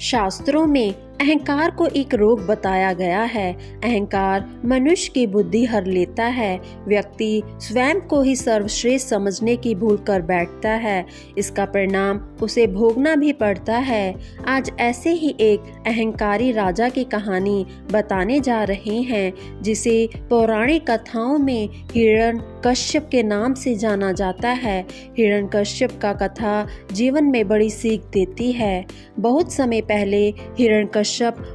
शास्त्रों में अहंकार को एक रोग बताया गया है। अहंकार मनुष्य की बुद्धि हर लेता है। व्यक्ति स्वयं को ही सर्वश्रेष्ठ समझने की भूल कर बैठता है। इसका परिणाम उसे भोगना भी पड़ता है। आज ऐसे ही एक अहंकारी राजा की कहानी बताने जा रहे हैं, जिसे पौराणिक कथाओं में हिरण्यकश्यप के नाम से जाना जाता है। हिरण्यकश्यप का कथा जीवन में बड़ी सीख देती है। बहुत समय पहले हिरण्यकश्यप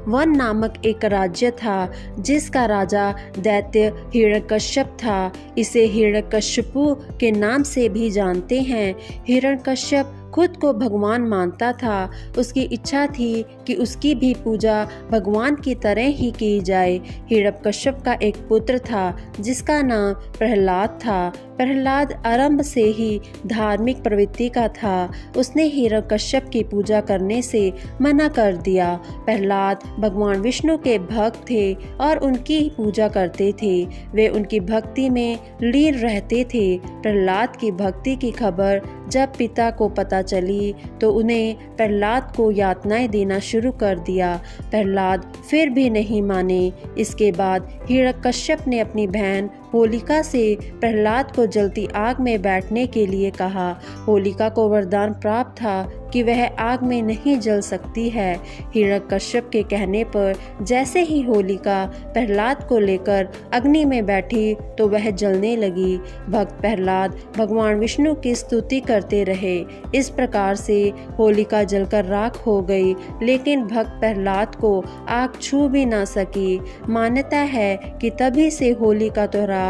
वन नामक एक राज्य था, जिसका राजा दैत्य हिरण्यकश्यप था। इसे हिरण्यकश्यपु के नाम से भी जानते हैं। हिरण्यकश्यप खुद को भगवान मानता था। उसकी इच्छा थी कि उसकी भी पूजा भगवान की तरह ही की जाए। हिरण्यकश्यप का एक पुत्र था, जिसका नाम प्रहलाद था। प्रहलाद आरंभ से ही धार्मिक प्रवृत्ति का था। उसने हिरण्यकश्यप की पूजा करने से मना कर दिया। प्रहलाद भगवान विष्णु के भक्त थे और उनकी पूजा करते थे। वे उनकी भक्ति में लीन रहते थे। प्रहलाद की भक्ति की खबर जब पिता को पता चली तो उन्हें प्रहलाद को यातनाएं देना शुरू कर दिया। प्रहलाद फिर भी नहीं माने। इसके बाद हिरण्यकश्यप ने अपनी बहन होलिका से प्रहलाद को जलती आग में बैठने के लिए कहा। होलिका को वरदान प्राप्त था कि वह आग में नहीं जल सकती है। हिरण्यकश्यप के कहने पर जैसे ही होलिका प्रहलाद को लेकर अग्नि में बैठी तो वह जलने लगी। भक्त प्रहलाद भगवान विष्णु की स्तुति करते रहे। इस प्रकार से होलिका जलकर राख हो गई, लेकिन भक्त प्रहलाद को आग छू भी ना सकी। मान्यता है कि तभी से होली का त्योहार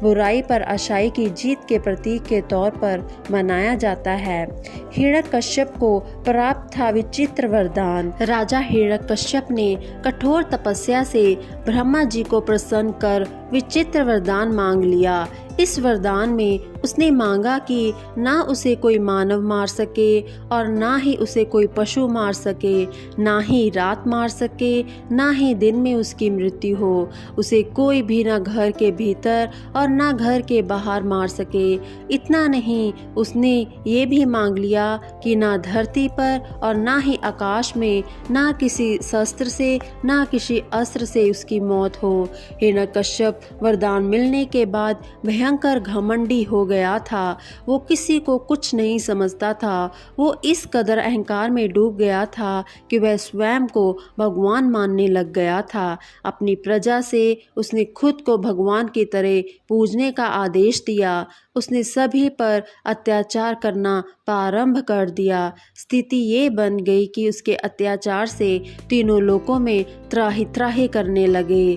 बुराई पर अच्छाई की जीत के प्रतीक के तौर पर मनाया जाता है। हिरण्यकश्यप को प्राप्त था विचित्र वरदान। राजा हिरण्यकश्यप ने कठोर तपस्या से ब्रह्मा जी को प्रसन्न कर विचित्र वरदान मांग लिया। इस वरदान में उसने मांगा कि ना उसे कोई मानव मार सके और ना ही उसे कोई पशु मार सके, ना ही रात मार सके, ना ही दिन में उसकी मृत्यु हो। उसे कोई भी ना घर के भीतर और ना घर के बाहर मार सके। इतना नहीं, उसने ये भी मांग लिया कि ना धरती पर और ना ही आकाश में ना किसी शस्त्र से ना किसी अस्त्र से उसकी मौत हो। हिरण्यकश्यप वरदान मिलने के बाद भयंकर घमंडी हो गया था। वो किसी को कुछ नहीं समझता था। वो इस कदर अहंकार में डूब गया था कि वह स्वयं को भगवान मानने लग गया था। अपनी प्रजा से उसने खुद को भगवान की तरह पूजने का आदेश दिया। उसने सभी पर अत्याचार करना प्रारंभ कर दिया। स्थिति ये बन गई कि उसके अत्याचार से तीनों लोकों में त्राहि त्राहि करने लगे।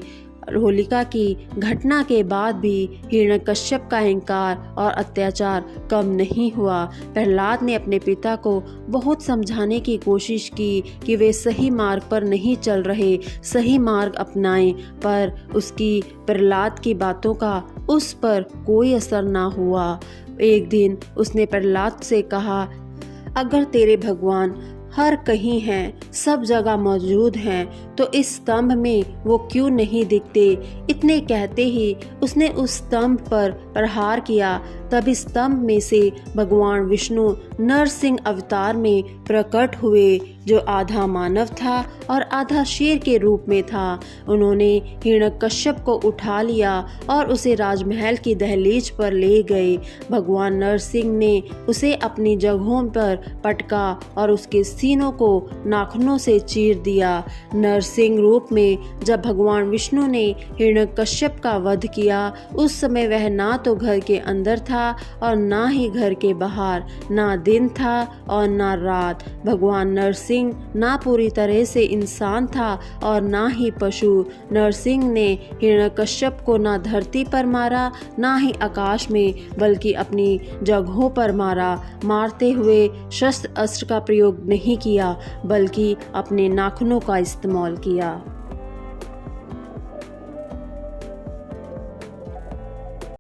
होलिका की घटना के बाद भी हिरण्यकश्यप का अहंकार और अत्याचार कम नहीं हुआ। प्रहलाद ने अपने पिता को बहुत समझाने की कोशिश की कि वे सही मार्ग पर नहीं चल रहे, सही मार्ग अपनाएं, पर उसकी प्रहलाद की बातों का उस पर कोई असर ना हुआ। एक दिन उसने प्रहलाद से कहा, अगर तेरे भगवान हर कहीं हैं, सब जगह मौजूद हैं, तो इस स्तंभ में वो क्यों नहीं दिखते। इतने कहते ही उसने उस स्तंभ पर प्रहार किया। तब इस स्तंभ में से भगवान विष्णु नरसिंह अवतार में प्रकट हुए, जो आधा मानव था और आधा शेर के रूप में था। उन्होंने हिरण्यकश्यप को उठा लिया और उसे राजमहल की दहलीज पर ले गए। भगवान नरसिंह ने उसे अपनी जगहों पर पटका और उसके सीनों को नाखूनों से चीर दिया। नरसिंह रूप में जब भगवान विष्णु ने हिरण्यकश्यप का वध किया, उस समय वह ना तो घर के अंदर था और ना ही घर के बाहर, ना दिन था और ना रात। भगवान नरसिंह ना पूरी तरह से इंसान था और ना ही पशु। नरसिंह ने हिरण्यकश्यप को ना धरती पर मारा, ना ही आकाश में, बल्कि अपनी जगहों पर मारा। मारते हुए शस्त्र अस्त्र का प्रयोग नहीं किया, बल्कि अपने नाखूनों का इस्तेमाल किया।